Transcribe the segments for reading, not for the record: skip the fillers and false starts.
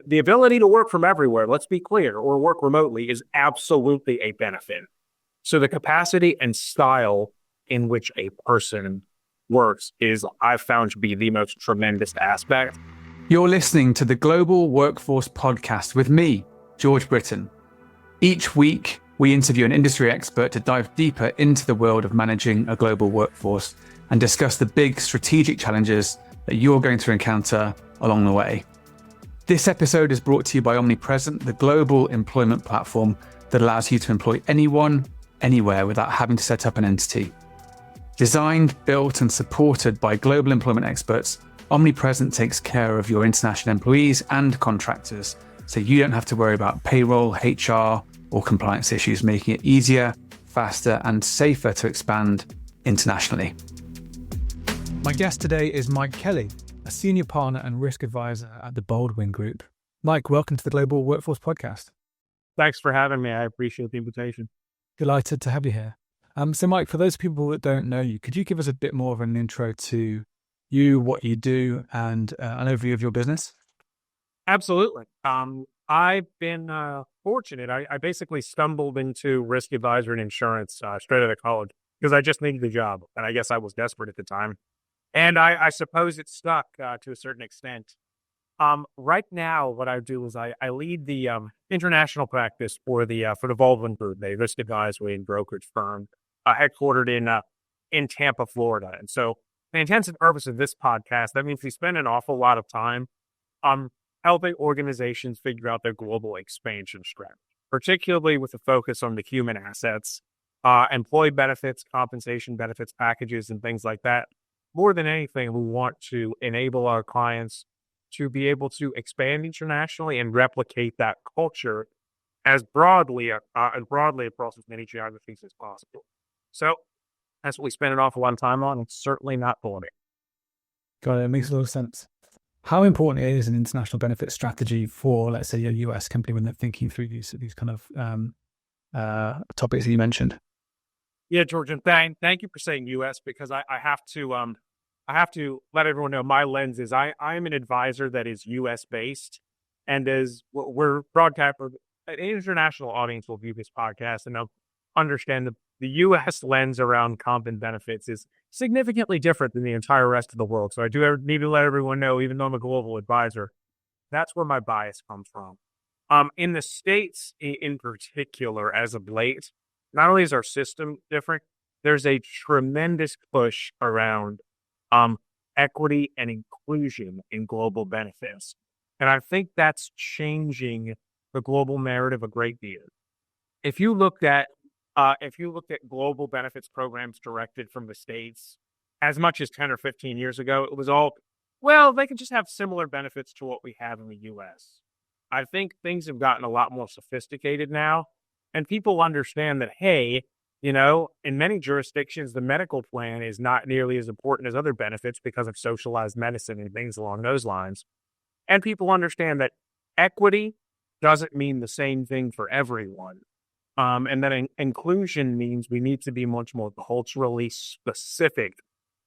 the ability to work from everywhere, let's be clear, or work remotely is absolutely a benefit. So the capacity and style in which a person works is, I've found, to be the most tremendous aspect. You're listening to the Global Workforce Podcast with me, George Britton. Each week, we interview an industry expert to dive deeper into the world of managing a global workforce and discuss the big strategic challenges that you're going to encounter along the way. This episode is brought to you by Omnipresent, the global employment platform that allows you to employ anyone, anywhere without having to set up an entity. Designed, built, and supported by global employment experts, Omnipresent takes care of your international employees and contractors, so you don't have to worry about payroll, HR, or compliance issues, making it easier, faster, and safer to expand internationally. My guest today is Mike Kelly, a senior partner and risk advisor at the Baldwin Group. Mike, welcome to the Global Workforce Podcast. Thanks for having me. I appreciate the invitation. Delighted to have you here. So Mike, for those people that don't know you, could you give us a bit more of an intro to you, what you do, and an overview of your business? Absolutely. I've been fortunate. I basically stumbled into risk advisor and insurance straight out of college because I just needed a job. And I guess I was desperate at the time. And I suppose it stuck to a certain extent. Right now, what I do is I lead the international practice for the Baldwin Group, a risk advisory and brokerage firm headquartered in Tampa, Florida. And so the intents and purpose of this podcast, that means we spend an awful lot of time helping organizations figure out their global expansion strategy, particularly with a focus on the human assets, employee benefits, compensation benefits packages, and things like that. More than anything, we want to enable our clients to be able to expand internationally and replicate that culture as broadly across as many geographies as possible. So that's what we spend an awful lot of time on. It's certainly not boring. Got it. It makes a lot of sense. How important is an international benefit strategy for, let's say, a US company when they're thinking through these kind of topics that you mentioned? Yeah, George, and thank you for saying U.S. because I have to let everyone know my lens is I'm an advisor that is U.S. based, and as we're broadcast, an international audience will view this podcast and they'll understand the U.S. lens around comp and benefits is significantly different than the entire rest of the world. So I do need to let everyone know, even though I'm a global advisor, that's where my bias comes from. In the States, in particular, as of late, not only is our system different, there's a tremendous push around equity and inclusion in global benefits. And I think that's changing the global narrative a great deal. If you looked at global benefits programs directed from the States as much as 10 or 15 years ago, it was all, well, they can just have similar benefits to what we have in the US. I think things have gotten a lot more sophisticated now. And people understand that, hey, in many jurisdictions, the medical plan is not nearly as important as other benefits because of socialized medicine and things along those lines. And people understand that equity doesn't mean the same thing for everyone. And that inclusion means we need to be much more culturally specific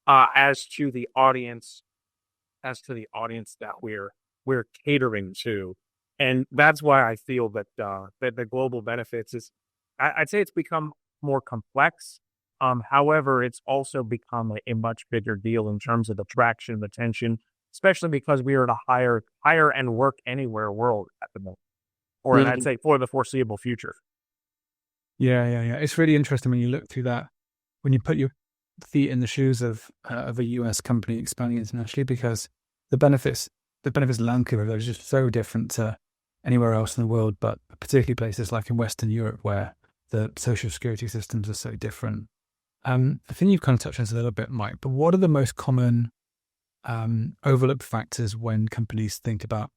as to the audience that we're catering to. And that's why I feel that the global benefits is, I'd say it's become more complex. However, it's also become a much bigger deal in terms of the traction, the attention, especially because we are in a hire and work anywhere world at the moment, or I'd say for the foreseeable future. Yeah. It's really interesting when you look through that, when you put your feet in the shoes of a US company expanding internationally, because the benefits landscape of those is just so different to anywhere else in the world, but particularly places like in Western Europe where the social security systems are so different. I think you've kind of touched on this a little bit, Mike, but what are the most common overlooked factors when companies think about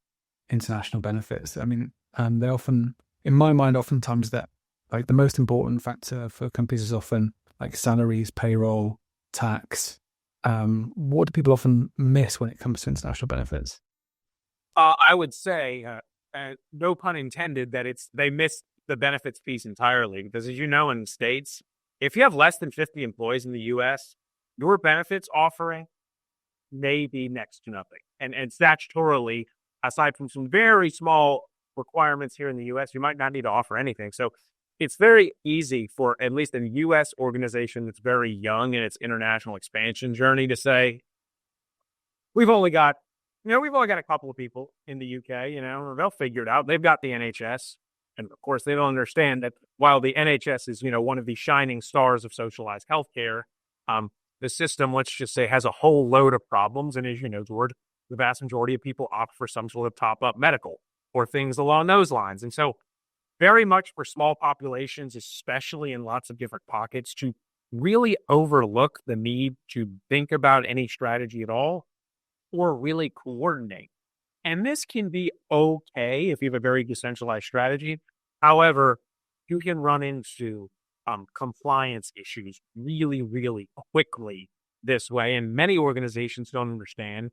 international benefits? I mean, they often, in my mind, oftentimes that like the most important factor for companies is often like salaries, payroll, tax. What do people often miss when it comes to international benefits? I would say, no pun intended, that they miss the benefits piece entirely. Because as you know, in the States, if you have less than 50 employees in the U.S., your benefits offering may be next to nothing. And statutorily, aside from some very small requirements here in the US, you might not need to offer anything. So it's very easy for at least a US organization that's very young in its international expansion journey to say, we've only got, we've only got a couple of people in the UK, they'll figure it out. They've got the NHS. And of course, they don't understand that while the NHS is, one of the shining stars of socialized healthcare, the system, let's just say, has a whole load of problems. And as you know, George, the vast majority of people opt for some sort of top-up medical or things along those lines. And so very much for small populations, especially in lots of different pockets, to really overlook the need to think about any strategy at all or really coordinate. And this can be okay if you have a very decentralized strategy. However, you can run into compliance issues really, really quickly this way. And many organizations don't understand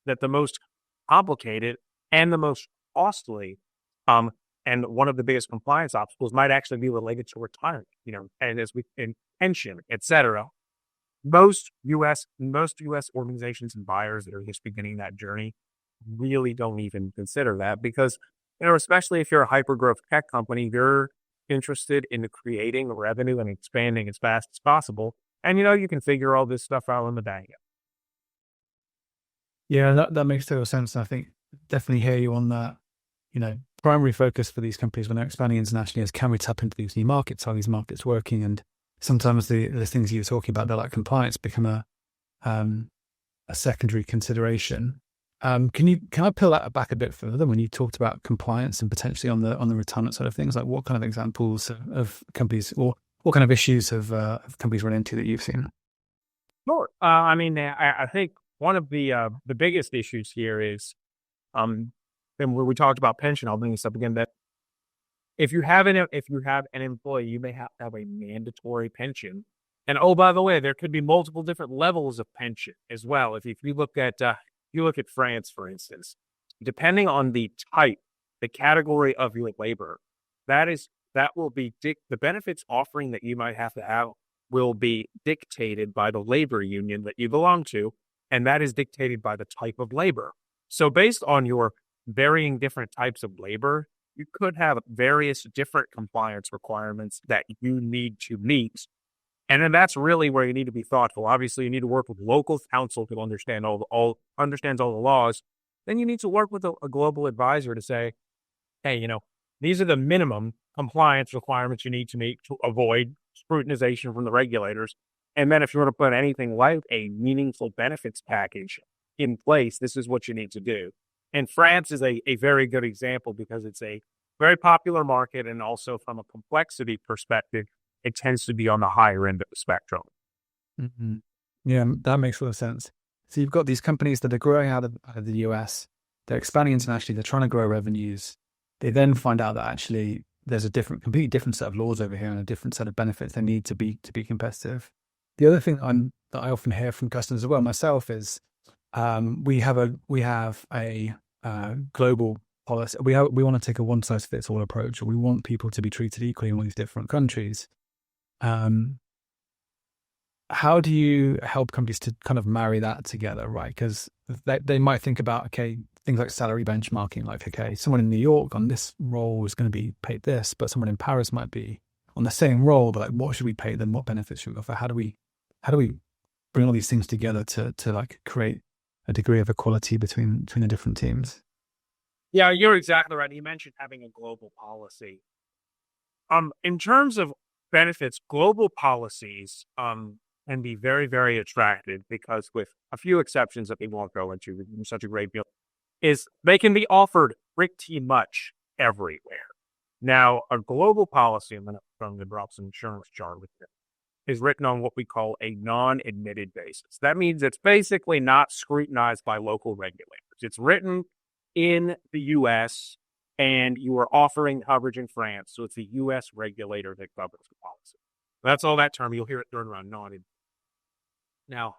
that the most complicated and the most costly and one of the biggest compliance obstacles might actually be related to retirement, and as we in pension, et cetera. Most US organizations and buyers that are just beginning that journey really don't even consider that because, especially if you're a hyper-growth tech company, you're interested in creating revenue and expanding as fast as possible. And, you can figure all this stuff out on the back end. Yeah, that makes total sense. I think definitely hear you on that. Primary focus for these companies when they're expanding internationally is, can we tap into these new markets? Are these markets working? And sometimes the things you were talking about, they're like compliance, become a secondary consideration. Can I pull that back a bit further when you talked about compliance and potentially on the retirement side of things? Like, what kind of examples of companies, or what kind of issues have companies run into that you've seen? Sure. I think one of the biggest issues here is, and where we talked about pension, I'll bring this up again, that if you have an employee, you may have to have a mandatory pension. And oh, by the way, there could be multiple different levels of pension as well. If you look at France, for instance, depending on the type, the category of your labor, that will be the benefits offering that you might have to have will be dictated by the labor union that you belong to, and that is dictated by the type of labor. So based on your varying different types of labor, you could have various different compliance requirements that you need to meet. And then that's really where you need to be thoughtful. Obviously, you need to work with local counsel to understands all the laws. Then you need to work with a global advisor to say, hey, these are the minimum compliance requirements you need to meet to avoid scrutinization from the regulators. And then if you want to put anything like a meaningful benefits package in place, this is what you need to do. And France is a very good example because it's a very popular market, and also from a complexity perspective, it tends to be on the higher end of the spectrum. Mm-hmm. Yeah, that makes a lot of sense. So you've got these companies that are growing out of the US, they're expanding internationally, they're trying to grow revenues. They then find out that actually there's a completely different set of laws over here and a different set of benefits they need to be competitive. The other thing that I often hear from customers as well myself is, we have a global policy. We want to take a one size fits all approach, or we want people to be treated equally in all these different countries. How do you help companies to kind of marry that together, right? Because they might think about, things like salary benchmarking, like, someone in New York on this role is going to be paid this, but someone in Paris might be on the same role, but like, what should we pay them? What benefits should we offer? How do we bring all these things together to like create a degree of equality between the different teams? Yeah, you're exactly right. You mentioned having a global policy. In terms of benefits, global policies can be very, very attractive because, with a few exceptions that we won't go into in such a great deal, is they can be offered pretty much everywhere. Now, a global policy, I'm going to drop some insurance chart with you, is written on what we call a non-admitted basis. That means it's basically not scrutinized by local regulators. It's written in the U.S., and you are offering coverage in France, so it's a U.S. regulator that governs the policy. That's all that term. You'll hear it thrown around, non-admitted. Now,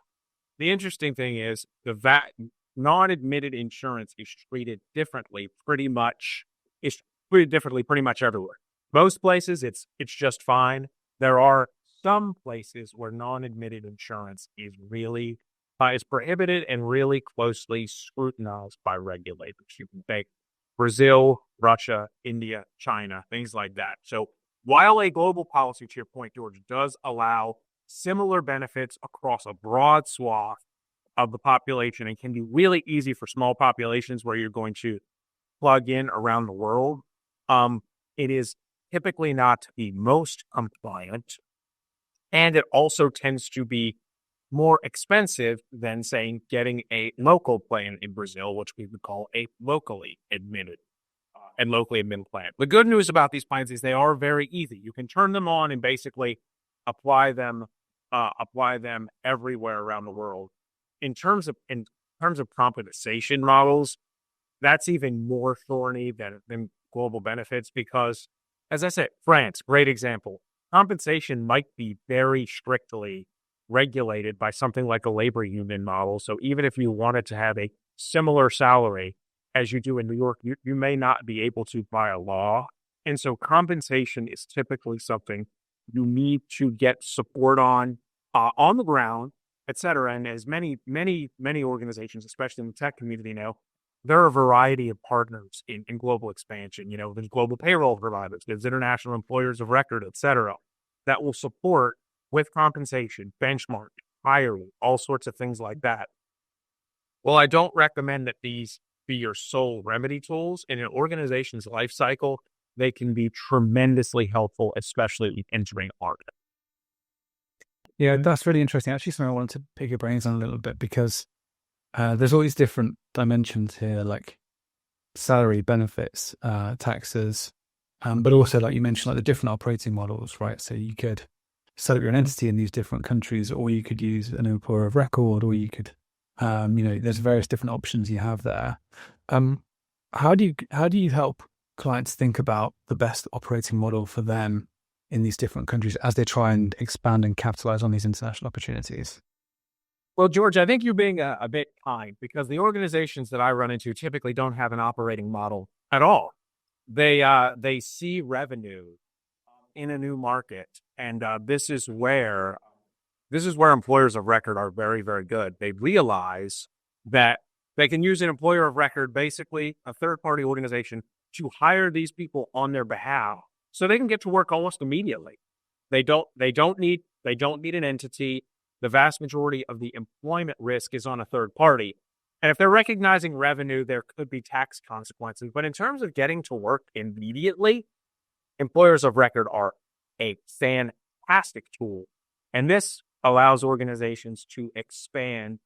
the interesting thing is non-admitted insurance is treated differently pretty much everywhere. Most places, it's just fine. There are some places where non-admitted insurance is really is prohibited and really closely scrutinized by regulators. You can take Brazil, Russia, India, China, things like that. So while a global policy, to your point, George, does allow similar benefits across a broad swath of the population and can be really easy for small populations where you're going to plug in around the world, it is typically not the most compliant. And it also tends to be more expensive than, saying, getting a local plan in Brazil, which we would call a locally admitted plan. The good news about these plans is they are very easy. You can turn them on and basically apply them everywhere around the world. In terms of compensation models, that's even more thorny than global benefits because, as I said, France, great example. Compensation might be very strictly regulated by something like a labor union model. So even if you wanted to have a similar salary as you do in New York, you may not be able to by a law. And so compensation is typically something you need to get support on the ground, et cetera. And as many organizations, especially in the tech community now, there are a variety of partners in global expansion. There's global payroll providers, there's international employers of record, et cetera, that will support with compensation, benchmark, hiring, all sorts of things like that. Well, I don't recommend that these be your sole remedy tools. In an organization's life cycle, they can be tremendously helpful, especially entering art. Yeah, that's really interesting. Actually, something I wanted to pick your brains on a little bit because there's all these different dimensions here, like salary, benefits, taxes, but also, like you mentioned, like the different operating models, right? So you could set up your own entity in these different countries, or you could use an employer of record, or you could, there's various different options you have there. How do you help clients think about the best operating model for them in these different countries as they try and expand and capitalize on these international opportunities? Well, George, I think you're being a bit kind because the organizations that I run into typically don't have an operating model at all. They see revenue in a new market, and this is where employers of record are very, very good. They realize that they can use an employer of record, basically a third-party organization, to hire these people on their behalf, so they can get to work almost immediately. They don't need an entity. The vast majority of the employment risk is on a third party. And if they're recognizing revenue, there could be tax consequences. But in terms of getting to work immediately, employers of record are a fantastic tool. And this allows organizations to expand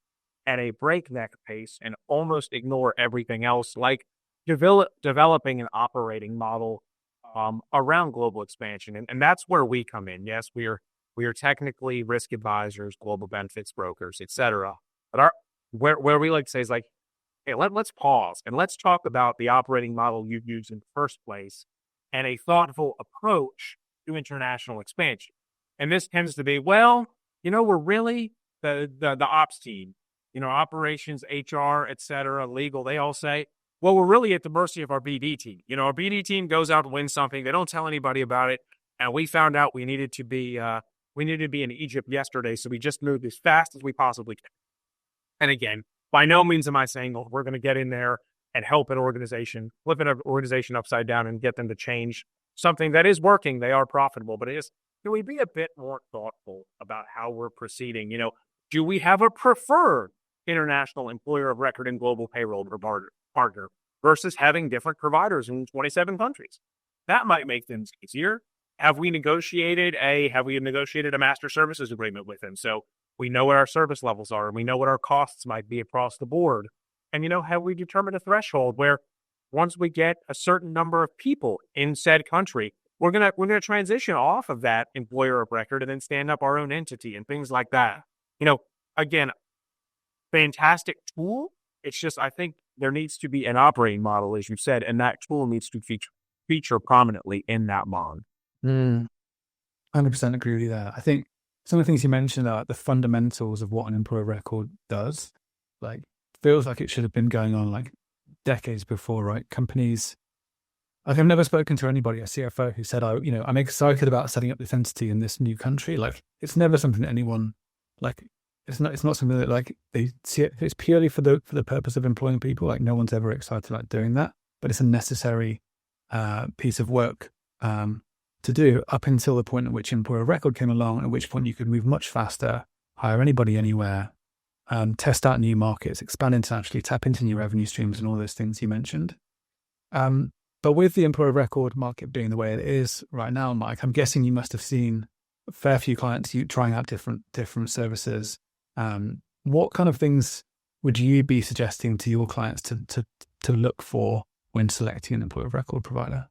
at a breakneck pace and almost ignore everything else, like developing an operating model around global expansion. And that's where we come in. Yes, we are technically risk advisors, global benefits brokers, et cetera. But where we like to say is like, hey, let's pause and let's talk about the operating model you use in the first place and a thoughtful approach to international expansion. And this tends to be, we're really the ops team, operations, HR, et cetera, legal. They all say, well, we're really at the mercy of our BD team. Our BD team goes out and wins something. They don't tell anybody about it. And we found out we needed to be in Egypt yesterday, so we just moved as fast as we possibly can. And again, by no means am I saying, well, we're going to get in there and help an organization, flip an organization upside down and get them to change something that is working. They are profitable, but can we be a bit more thoughtful about how we're proceeding? Do we have a preferred international employer of record and global payroll partner versus having different providers in 27 countries? That might make things easier. Have we negotiated a master services agreement with them? So we know what our service levels are and we know what our costs might be across the board. And, have we determined a threshold where once we get a certain number of people in said country, we're going to transition off of that employer of record and then stand up our own entity and things like that. Again, fantastic tool. It's just, I think there needs to be an operating model, as you said, and that tool needs to feature prominently in that model. 100% agree with you there. I think some of the things you mentioned are the fundamentals of what an employer record does. Like, feels like it should have been going on like decades before, right? Companies, like I've never spoken to anybody, a CFO, who said, I'm excited about setting up this entity in this new country. Like, it's never something that anyone like It's not something that like they see it. It's purely for the purpose of employing people. Like no one's ever excited about doing that, but it's a necessary piece of work to do up until the point at which employer of record came along, at which point you could move much faster, hire anybody anywhere, test out new markets, expand internationally, tap into new revenue streams, and all those things you mentioned. But with the employer of record market being the way it is right now, Mike, I'm guessing you must have seen a fair few clients you trying out different services. What kind of things would you be suggesting to your clients to look for when selecting an employer of record provider?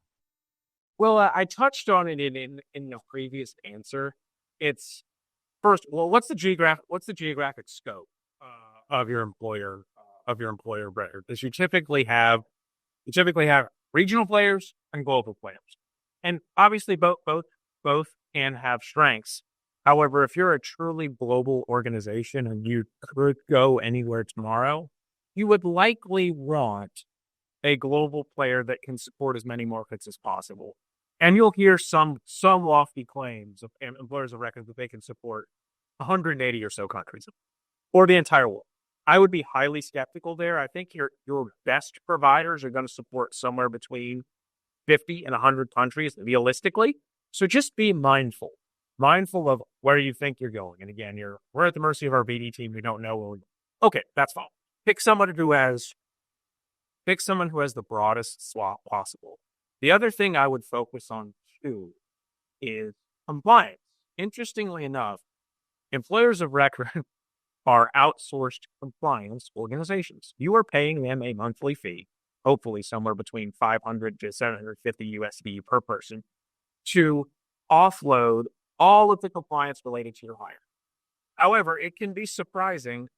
Well, I touched on it in the previous answer. It's first, well, what's the geographic scope of your employer of record? Because you typically have regional players and global players, and obviously both can have strengths. However, if you're a truly global organization and you could go anywhere tomorrow, you would likely want a global player that can support as many markets as possible. And you'll hear some lofty claims of employers of record that they can support 180 or so countries or the entire world. I would be highly skeptical there. I think your best providers are going to support somewhere between 50 and 100 countries realistically. So just be mindful of where you think you're going. And again, we're at the mercy of our BD team. We don't know where we're going. Okay, that's fine. Pick someone who has the broadest swath possible. The other thing I would focus on too is compliance. Interestingly enough, employers of record are outsourced compliance organizations. You are paying them a monthly fee, hopefully somewhere between 500 to 750 USD per person, to offload all of the compliance related to your hire. However, it can be surprising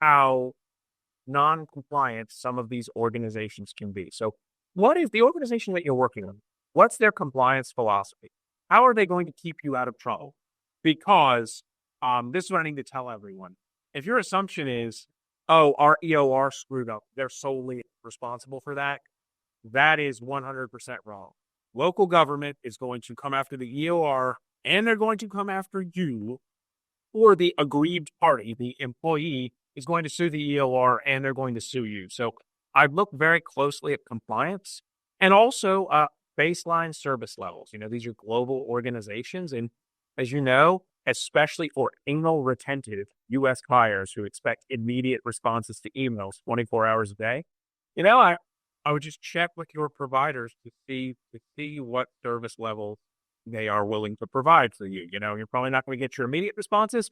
how non-compliant some of these organizations can be. So what is the organization that you're working on? What's their compliance philosophy? How are they going to keep you out of trouble? Because this is what I need to tell everyone. If your assumption is, oh, our EOR screwed up, they're solely responsible for that, that is 100% wrong. Local government is going to come after the EOR, and they're going to come after you, or the aggrieved party, the employee, is going to sue the EOR, and they're going to sue you. So I'd look very closely at compliance and also baseline service levels. These are global organizations. And as you know, especially for anal retentive U.S. buyers who expect immediate responses to emails 24 hours a day, I would just check with your providers to see what service level they are willing to provide for you. You're probably not going to get your immediate responses.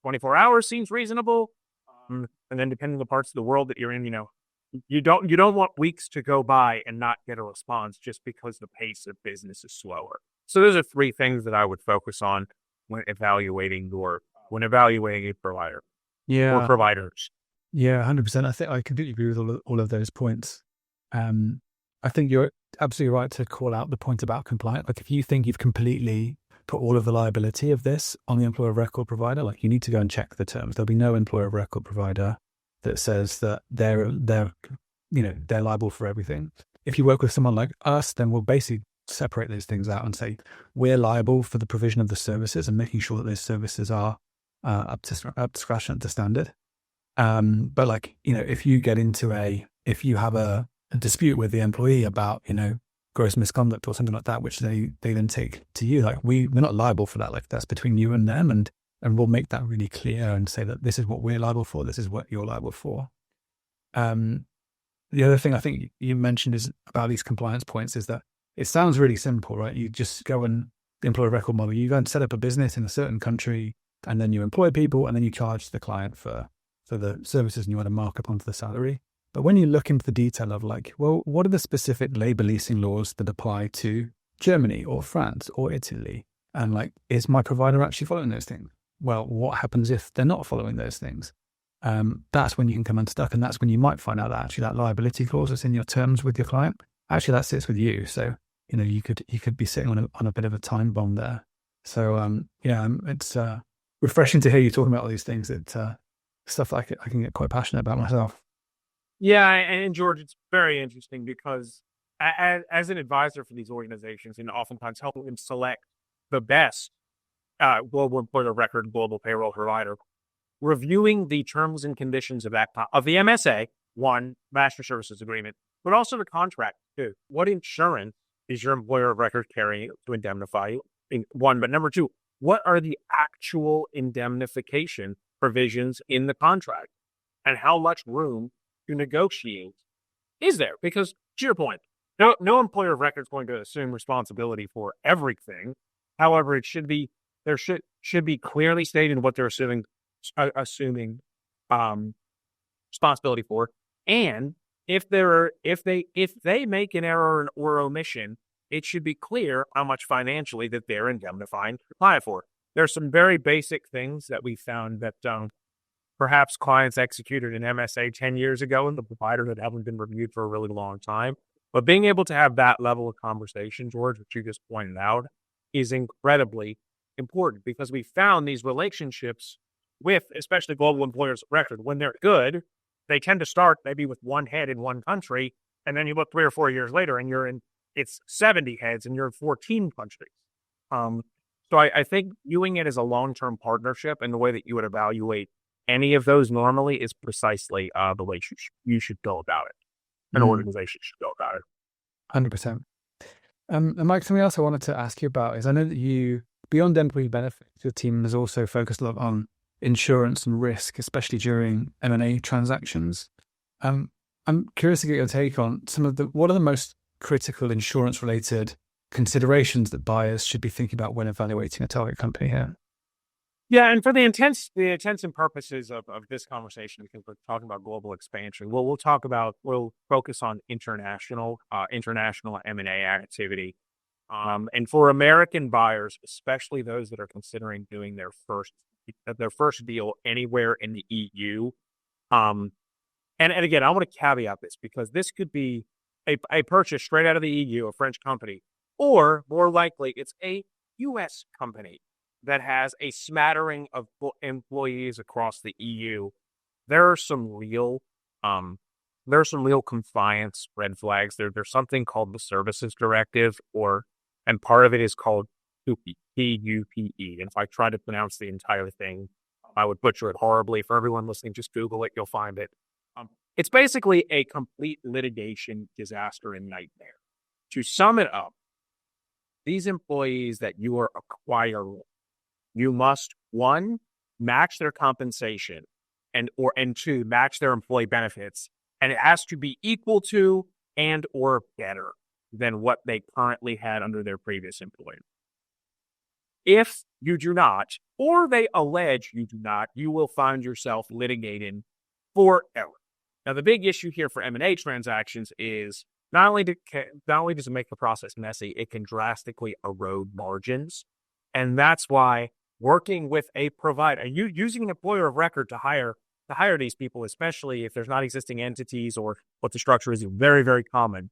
24 hours seems reasonable. And then depending on the parts of the world that you're in, you don't want weeks to go by and not get a response just because the pace of business is slower. So those are three things that I would focus on when evaluating a provider or providers. Yeah, 100%. I think I completely agree with all of those points. I think you're absolutely right to call out the point about compliance. Like if you think you've completely put all of the liability of this on the employer of record provider, like you need to go and check the terms. There'll be no employer of record provider that says that they're liable for everything. If you work with someone like us, then we'll basically separate those things out and say we're liable for the provision of the services and making sure that those services are up to scratch and to standard. But like, if you have a dispute with the employee about, gross misconduct or something like that, which they then take to you, like we're not liable for that. Like that's between you and them. And we'll make that really clear and say that this is what we're liable for. This is what you're liable for. The other thing I think you mentioned is about these compliance points is that it sounds really simple, right? You just go and the employer record model, you go and set up a business in a certain country and then you employ people and then you charge the client for the services and you want to mark up onto the salary. But when you look into the detail of like, well, what are the specific labor leasing laws that apply to Germany or France or Italy? And like, is my provider actually following those things? Well, what happens if they're not following those things? That's when you can come unstuck. And that's when you might find out that actually that liability clause that's in your terms with your client, actually that sits with you. So, you could be sitting on a bit of a time bomb there. So, it's refreshing to hear you talking about all these things that stuff I can get quite passionate about myself. Yeah, and George, it's very interesting because as an advisor for these organizations and oftentimes helping them select the best global employer record, global payroll provider, reviewing the terms and conditions of the MSA, one, master services agreement, but also the contract too. What insurance is your employer of record carrying to indemnify you? One, but number two, what are the actual indemnification provisions in the contract, and how much room to negotiate is there? Because to your point, no employer of record is going to assume responsibility for everything. However, there should be clearly stated what they're assuming responsibility for, and if they make an error or omission, it should be clear how much financially that they're indemnifying the client for. There's some very basic things that we found that perhaps clients executed an MSA 10 years ago in the provider that haven't been reviewed for a really long time. But being able to have that level of conversation, George, which you just pointed out, is incredibly important, because we found these relationships with, especially global employers of record, when they're good, they tend to start maybe with one head in one country, and then you look 3 or 4 years later and it's 70 heads and you're in 14 countries. So I think viewing it as a long-term partnership, and the way that you would evaluate any of those normally is precisely the way you should go about it. An organization should go about it. 100%. And Mike, something else I wanted to ask you about is, I know that you, beyond employee benefits, your team has also focused a lot on insurance and risk, especially during M&A transactions. I'm curious to get your take on what are the most critical insurance-related considerations that buyers should be thinking about when evaluating a target company here? Yeah, and for the intents and purposes of this conversation, because we're talking about global expansion, we'll focus on international M&A activity. And for American buyers, especially those that are considering doing their first deal anywhere in the EU. And again, I want to caveat this, because this could be a purchase straight out of the EU, a French company, or more likely it's a US company that has a smattering of employees across the EU. There are some real compliance red flags. There's something called the Services Directive, and part of it is called TUPE, T-U-P-E. And if I try to pronounce the entire thing, I would butcher it horribly. For everyone listening, just Google it, you'll find it. It's basically a complete litigation disaster and nightmare. To sum it up, these employees that you are acquiring, you must, one, match their compensation, and two, match their employee benefits. And it has to be equal to and or better than what they currently had under their previous employer. If you do not, or they allege you do not, you will find yourself litigating forever. Now, the big issue here for M&A transactions is not only does it make the process messy, it can drastically erode margins. And that's why working with a provider, and using an employer of record to hire these people, especially if there's not existing entities or what the structure is, very, very common.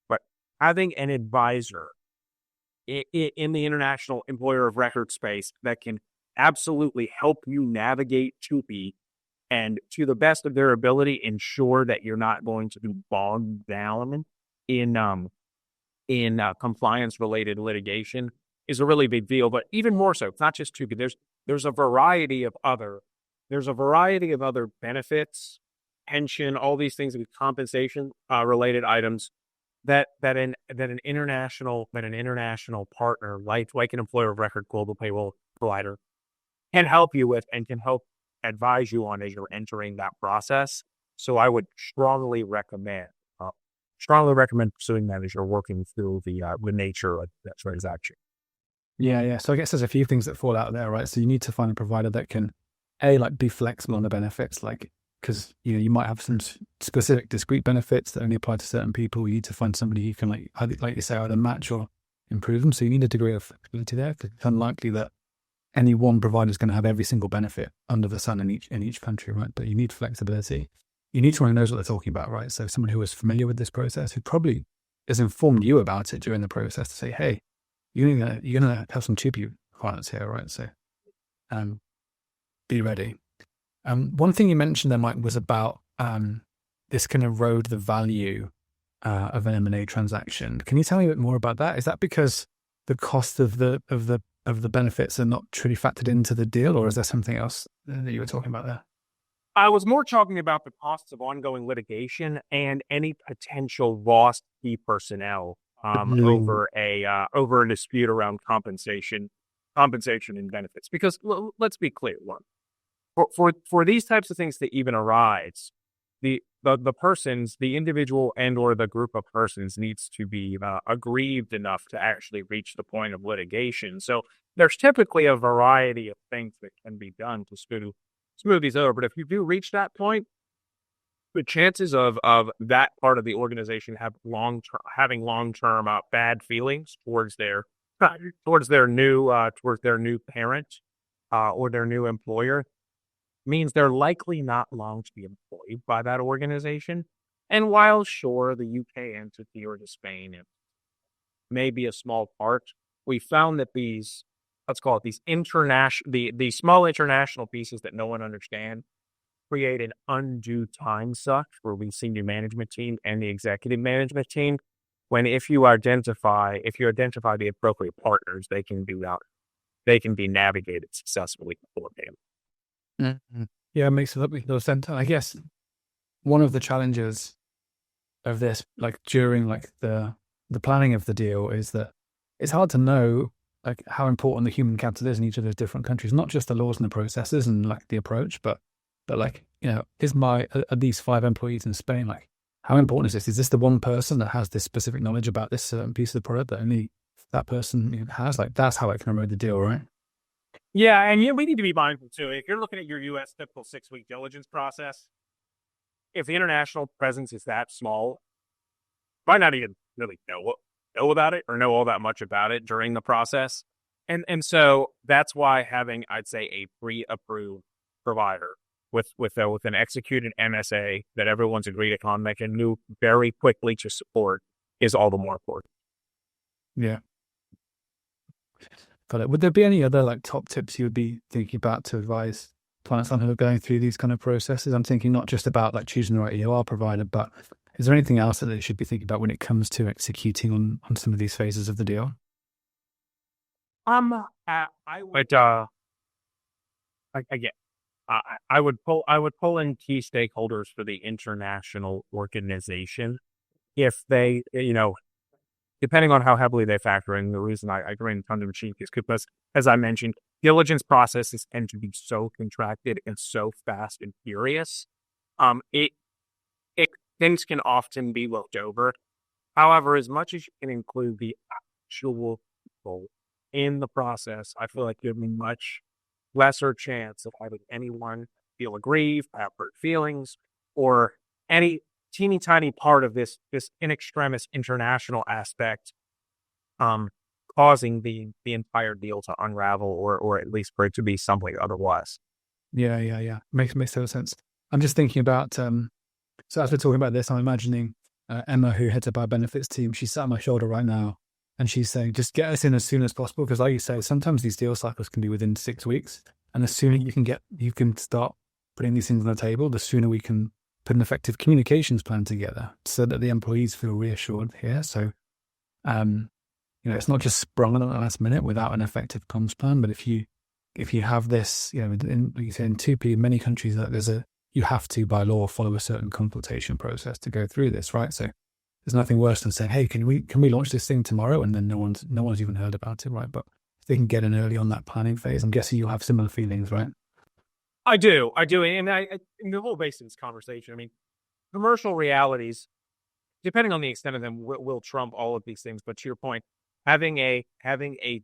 But having an advisor in the international employer of record space that can absolutely help you navigate TUPE, and to the best of their ability, ensure that you're not going to be bogged down in compliance-related litigation, is a really big deal. But even more so, it's not just TUPE. There's a variety of other benefits, pension, all these things, compensation related items that an international partner like an employer of record global payroll provider can help you with, and can help advise you on as you're entering that process. So I would strongly recommend pursuing that as you're working through the nature of that transaction. Yeah. So I guess there's a few things that fall out there, right? So you need to find a provider that can be flexible on the benefits, because you might have some specific discrete benefits that only apply to certain people. You need to find somebody who can, like you say, either match or improve them. So you need a degree of flexibility there, because it's unlikely that any one provider is going to have every single benefit under the sun in each country, right? But you need flexibility. You need someone who knows what they're talking about, right? So someone who is familiar with this process, who probably has informed you about it during the process, to say, hey, you're gonna have some TUPE requirements here, right? So be ready. One thing you mentioned there, Mike, was about this can erode the value of an M&A transaction. Can you tell me a bit more about that? Is that because the cost of the of the benefits are not truly factored into the deal, or is there something else that you were talking about there? I was more talking about the costs of ongoing litigation and any potential lost key personnel over a dispute around compensation and benefits. Because let's be clear, one, for these types of things to even arise, the persons, the individual and or the group of persons needs to be aggrieved enough to actually reach the point of litigation. So there's typically a variety of things that can be done to smooth these over. But if you do reach that point, the chances of that part of the organization having long-term bad feelings towards their new parent or their new employer means they're likely not long to be employed by that organization. And while sure, the UK entity or the Spain may be a small part, we found that these, let's call it these the small international pieces that no one understands create an undue time suck for the senior management team and the executive management team. When if you identify the appropriate partners, they can be navigated successfully beforehand. Mm-hmm. Yeah, it makes a lot of sense. And I guess one of the challenges of this, like during like the planning of the deal, is that it's hard to know like how important the human capital is in each of those different countries, not just the laws and the processes and like the approach, but like, you know, are these 5 employees in Spain, like how important is this? Is this the one person that has this specific knowledge about this certain piece of the product that only that person has? Like that's how it can erode the deal, right? Yeah, and we need to be mindful too. If you're looking at your U.S. typical 6-week diligence process, if the international presence is that small, you might not even really know about it or know all that much about it during the process. And so that's why having, I'd say, a pre-approved provider with an executed MSA that everyone's agreed upon, that can move very quickly to support, is all the more important. Yeah. Got it. Would there be any other like top tips you would be thinking about to advise clients on who are going through these kind of processes? I'm thinking not just about like choosing the right EOR provider, but is there anything else that they should be thinking about when it comes to executing on some of these phases of the deal? I would pull in key stakeholders for the international organization if they, depending on how heavily they factor in. The reason I agree in tons of machine is because, as I mentioned, diligence processes tend to be so contracted and so fast and furious. Things can often be looked over. However, as much as you can include the actual people in the process, I feel like you have a much lesser chance of having anyone feel aggrieved, have hurt feelings, or any teeny tiny part of this in extremis international aspect causing the entire deal to unravel or at least for it to be something otherwise. Yeah. Makes total sense. I'm just thinking about so as we're talking about this, I'm imagining Emma, who heads up our benefits team. She's sat on my shoulder right now and she's saying, just get us in as soon as possible, because like you say, sometimes these deal cycles can be within 6 weeks, and the sooner you can start putting these things on the table, the sooner we can put an effective communications plan together so that the employees feel reassured here. So, it's not just sprung on at the last minute without an effective comms plan. But if you have this, like you say, in 2P, in many countries, you have to, by law, follow a certain consultation process to go through this, right? So there's nothing worse than saying, hey, can we launch this thing tomorrow? And then no one's even heard about it, right? But if they can get in early on that planning phase, I'm guessing you'll have similar feelings, right? I do. And in the whole base of this conversation, I mean, commercial realities, depending on the extent of them, will trump all of these things. But to your point, having a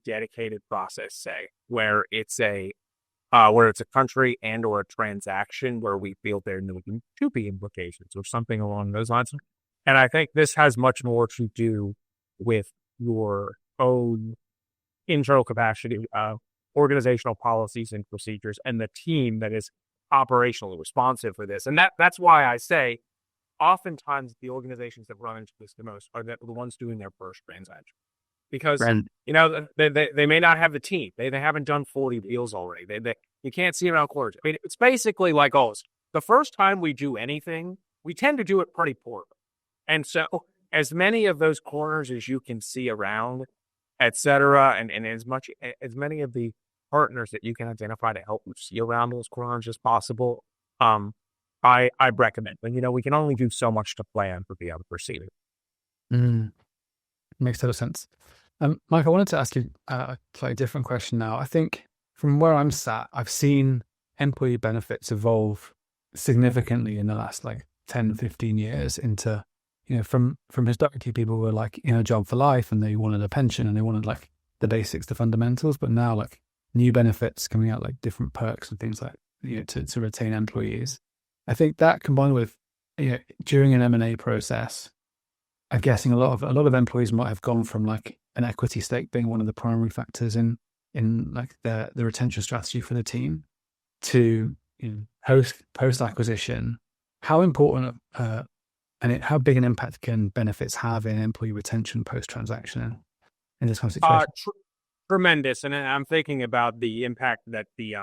dedicated process, say, where it's a country and or a transaction where we feel there to be implications or something along those lines. And I think this has much more to do with your own internal capacity, organizational policies and procedures, and the team that is operationally responsive for this. And that's why I say oftentimes the organizations that run into this the most are the ones doing their first transaction. Because, they may not have the team. They haven't done 40 deals already. You can't see it on quarters. I mean, it's basically like always. The first time we do anything, we tend to do it pretty poorly. And so as many of those corners as you can see around et cetera. And as many of the partners that you can identify to help you see around those corners as possible, I recommend. But we can only do so much to plan for the other proceeding. Makes total sense. Mike, I wanted to ask you a slightly different question now. I think from where I'm sat, I've seen employee benefits evolve significantly in the last 10, 15 years into, from historically people were in a job for life and they wanted a pension and they wanted the basics, the fundamentals, but now new benefits coming out, different perks and things to retain employees. I think that combined with, during an M&A process, I'm guessing a lot of employees might have gone from an equity stake being one of the primary factors in the retention strategy for the team to post acquisition. How important and how big an impact can benefits have in employee retention post transaction in this kind of situation? Tremendous, and I'm thinking about the impact that the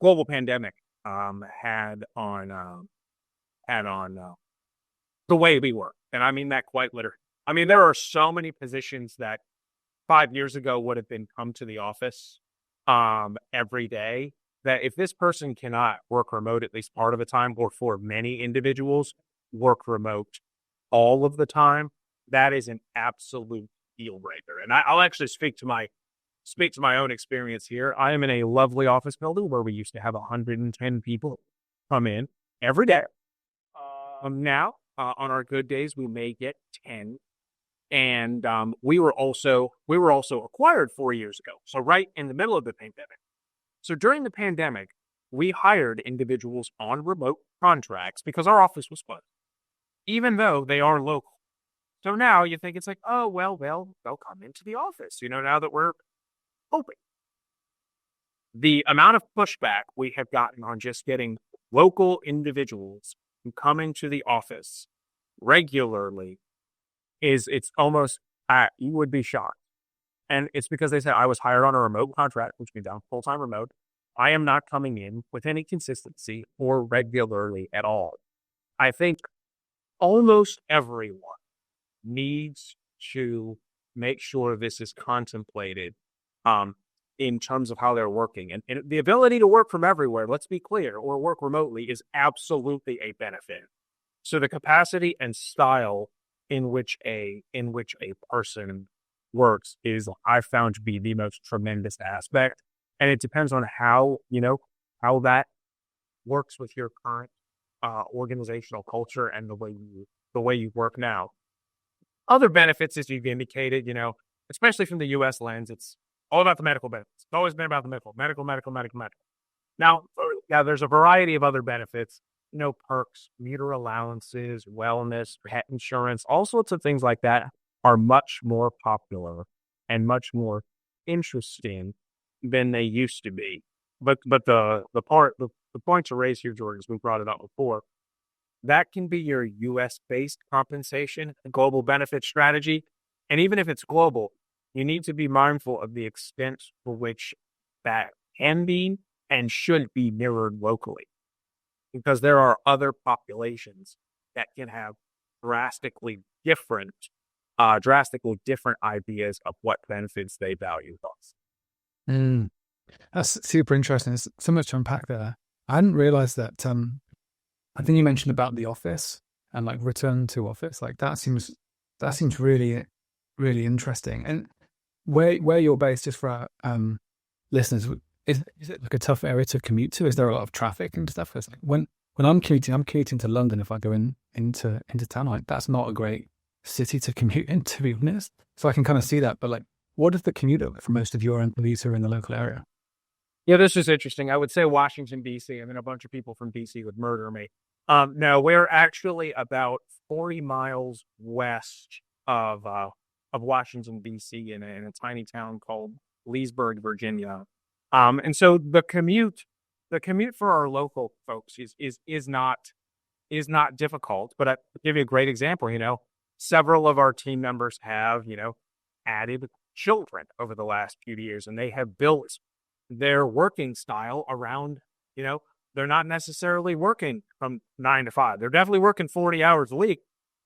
global pandemic had on the way we work. And I mean that quite literally. I mean, there are so many positions that 5 years ago would have been come to the office every day, that if this person cannot work remote at least part of the time, or for many individuals, work remote all of the time, that is an absolute deal breaker. And I'll actually speak to my own experience here. I am in a lovely office building where we used to have 110 people come in every day. Now, on our good days, we may get 10. And we were also acquired 4 years ago. So right in the middle of the pandemic. So during the pandemic, we hired individuals on remote contracts because our office was closed, even though they are local. So now you think it's oh, well, they'll come into the office, now that we're open. The amount of pushback we have gotten on just getting local individuals who come into the office regularly it's almost, you would be shocked. And it's because they said, I was hired on a remote contract, which means I'm full-time remote. I am not coming in with any consistency or regularly at all. I think almost everyone needs to make sure this is contemplated in terms of how they're working. And the ability to work from everywhere, let's be clear, or work remotely is absolutely a benefit. So the capacity and style in which a person works is, I found to be the most tremendous aspect. And it depends on how that works with your current organizational culture and the way you work now. Other benefits, as you've indicated, especially from the U.S. lens, it's all about the medical benefits. It's always been about the medical. Now, there's a variety of other benefits, perks, commuter allowances, wellness, pet insurance, all sorts of things like that are much more popular and much more interesting than they used to be. But the point to raise here, Jordan, as we brought it up before, that can be your U.S.-based compensation, global benefit strategy. And even if it's global, you need to be mindful of the extent for which that can be and should be mirrored locally. Because there are other populations that can have drastically different ideas of what benefits they value thus. That's super interesting. There's so much to unpack there. I hadn't realized that. I think you mentioned about the office and return to office. That seems really, really interesting. And where you're based, just for our listeners, is it a tough area to commute to? Is there a lot of traffic and stuff? Because when I'm commuting to London. If I go into town, that's not a great city to commute in, to be honest. So I can kind of see that. But what is the commute for most of your employees who are in the local area? Yeah, this is interesting. I would say Washington, D.C. I mean, a bunch of people from D.C. would murder me. No, we're actually about 40 miles west of Washington, D.C. in a tiny town called Leesburg, Virginia. And so the commute for our local folks is not difficult. But I'll give you a great example. Several of our team members have, added children over the last few years, and they have built their working style around, they're not necessarily working from 9 to 5. They're definitely working 40 hours a week,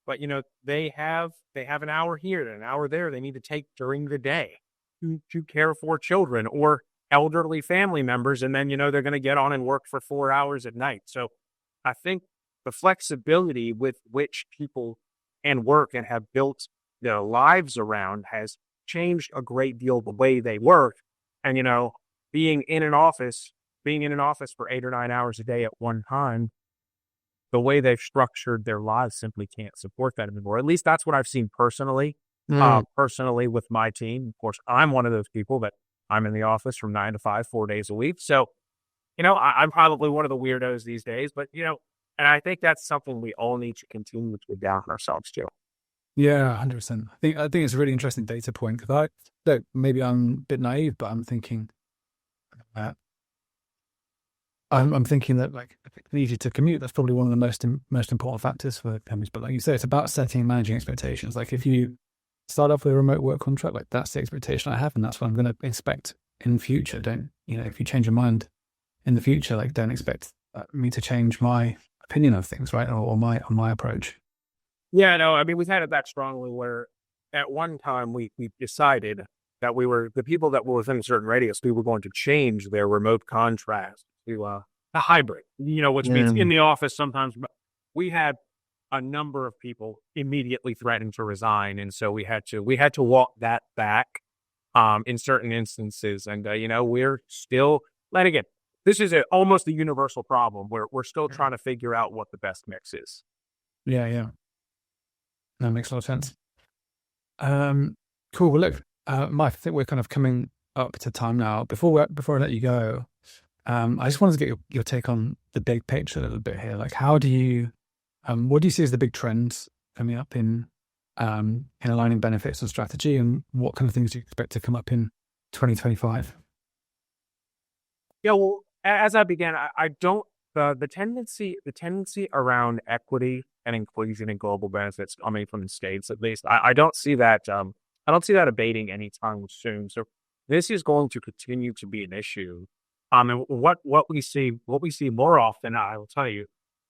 but they have an hour here and an hour there they need to take during the day to care for children or elderly family members, and then they're going to get on and work for 4 hours at night. So I think the flexibility with which people can work and have built their lives around has changed a great deal the way they work. And being in an office for 8 or 9 hours a day at one time, the way they've structured their lives simply can't support that anymore. At least that's what I've seen personally. Personally with my team. Of course, I'm one of those people that I'm in the office from 9 to 5, 4 days a week. So, I'm probably one of the weirdos these days, but and I think that's something we all need to continue to adapt ourselves to. Yeah, 100%. I think it's a really interesting data point, because look, maybe I'm a bit naive, but I'm thinking I'm thinking that, like, if it's easy to commute, that's probably one of the most important factors for companies. But like you say, it's about setting and managing expectations. Like, if you start off with a remote work contract, like, that's the expectation I have, and that's what I'm going to expect in future. Don't, if you change your mind in the future, like, don't expect me to change my opinion of things, right? Or my approach. Yeah, no, I mean, we've had it that strongly where at one time we decided that the people that were within a certain radius, we were going to change their remote contract to a hybrid, which means in the office sometimes. We had a number of people immediately threaten to resign. And so we had to walk that back in certain instances. And, we're still letting it. This is almost a universal problem where we're still trying to figure out what the best mix is. Yeah. That makes a lot of sense. Cool. Well, look, Mike, I think we're kind of coming up to time now. Before I let you go, I just wanted to get your take on the big picture a little bit here. Like, how do you, what do you see as the big trends coming up in aligning benefits and strategy, and what kind of things do you expect to come up in 2025? Yeah, well, as I began, I don't, the tendency around equity and inclusion in global benefits coming from the States, at least, I don't see that, abating anytime soon. So this is going to continue to be an issue. And what we see more often, I will tell you,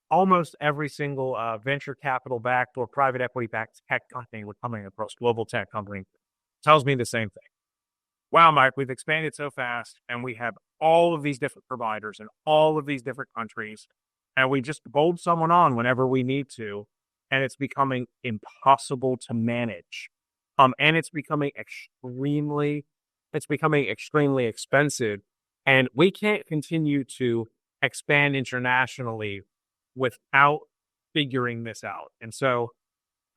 almost every single venture capital backed or private equity backed tech company we're coming across, global tech company, tells me the same thing. Wow, Mike, we've expanded so fast and we have all of these different providers in all of these different countries, and we just bolt someone on whenever we need to, and it's becoming impossible to manage. And it's becoming extremely expensive, and we can't continue to expand internationally without figuring this out. And so,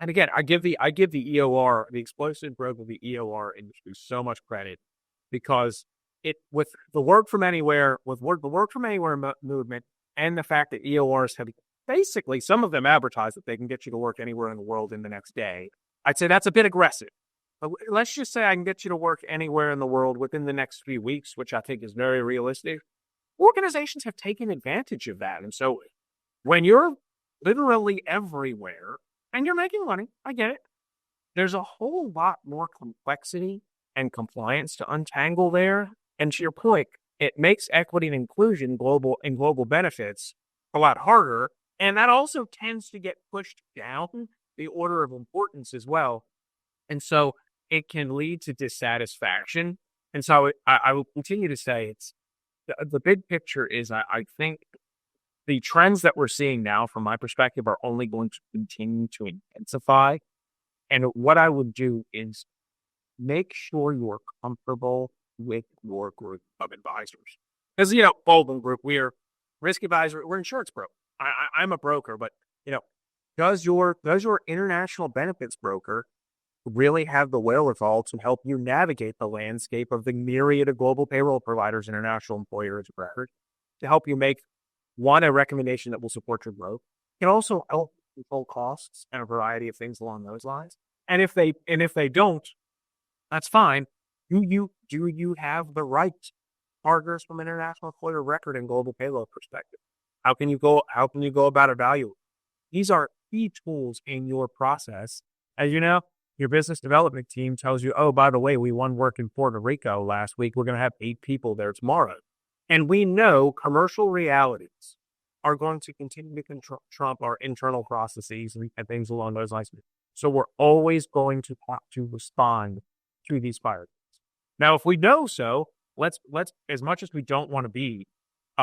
and again, I give the EOR, the explosive growth of the EOR industry, so much credit, because with the work from anywhere movement, and the fact that EORs have basically, some of them advertise that they can get you to work anywhere in the world in the next day. I'd say that's a bit aggressive. But let's just say I can get you to work anywhere in the world within the next few weeks, which I think is very realistic. Organizations have taken advantage of that. And so when you're literally everywhere and you're making money, I get it, there's a whole lot more complexity and compliance to untangle there. And to your point, it makes equity and inclusion global benefits a lot harder. And that also tends to get pushed down the order of importance as well. And so it can lead to dissatisfaction. And so I will continue to say it's the big picture is I think the trends that we're seeing now, from my perspective, are only going to continue to intensify. And what I would do is make sure you're comfortable with your group of advisors. Because, Baldwin Group, we're risk advisor, we're insurance broker. I'm a broker, but, does your international benefits broker really have the wherewithal to help you navigate the landscape of the myriad of global payroll providers, international employers of record, to help you make a recommendation that will support your growth? It can also help control costs and a variety of things along those lines. And if they don't, that's fine. Do you have the right partners from an international employer record and global payroll perspective? How can you go about evaluating? These are key tools in your process. As you know, your business development team tells you, oh, by the way, we won work in Puerto Rico last week. We're going to have 8 people there tomorrow. And we know commercial realities are going to continue to trump our internal processes and things along those lines. So we're always going to have to respond to these fires. Now, if we know so, let's as much as we don't want to be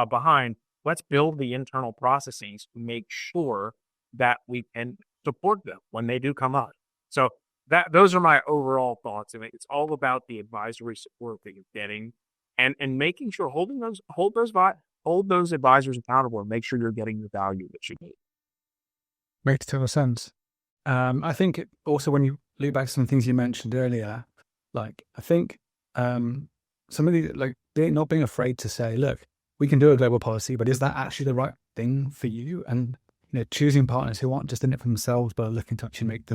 behind, let's build the internal processes to make sure that we can support them when they do come up. So those are my overall thoughts. It's all about the advisory support that you're getting, and making sure hold those advisors accountable, and make sure you're getting the value that you need. Makes total sense. I think also when you look back to some things you mentioned earlier, like I think some of the not being afraid to say, look, we can do a global policy, but is that actually the right thing for you? And choosing partners who aren't just in it for themselves, but are looking to actually get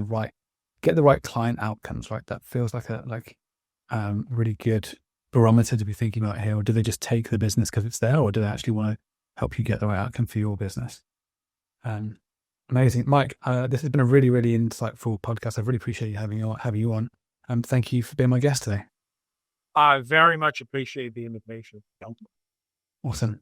the right client outcomes. Right, that feels like a really good barometer to be thinking about here. Or do they just take the business because it's there, or do they actually want to help you get the right outcome for your business? Amazing, Mike. This has been a really, really insightful podcast. I really appreciate having you on. Thank you for being my guest today. I very much appreciate the invitation. Awesome.